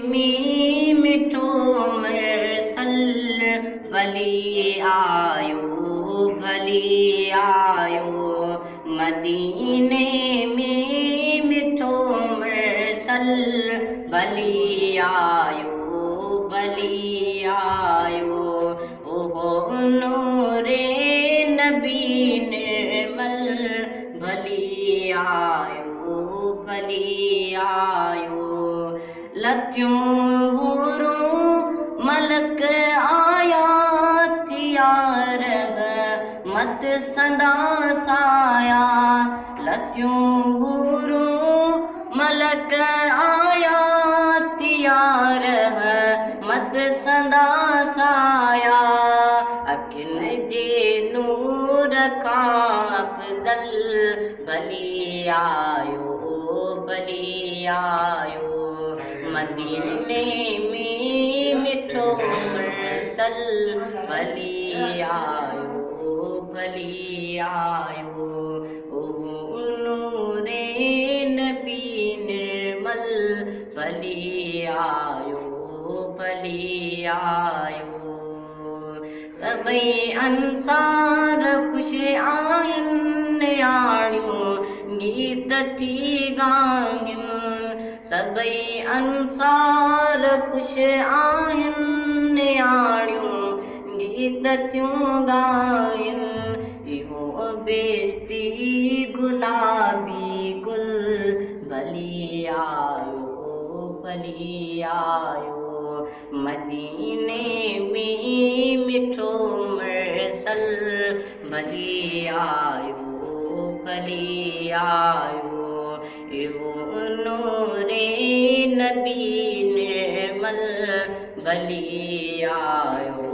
में मिठो मुरसल वली आयो मदीने में मिठो मुरसल वली आयो ओहो नूरे नबी निर्मल भली आयो लथियूं हूरूं मलक आया थिया मत संदा साया लथियूं हूरूं मलक आया थिया मत संदा साया अखिन जे नूर का अफजल भली आयो मदीने में मिठो मुरसल भली आयो ओ नूरे नबी निर्मल भली आयो सभई अंसार खुश आहिन आणियूं गीत थी गाइन सभई अंसार खुश आहिन आणियूं गीत थियूं गाइन इहो बेस्ती गुलाबी गुल भली आयो मदीने में मिठो मुरसल भली आयो इहो नूरे नबी निर्मल भली आयो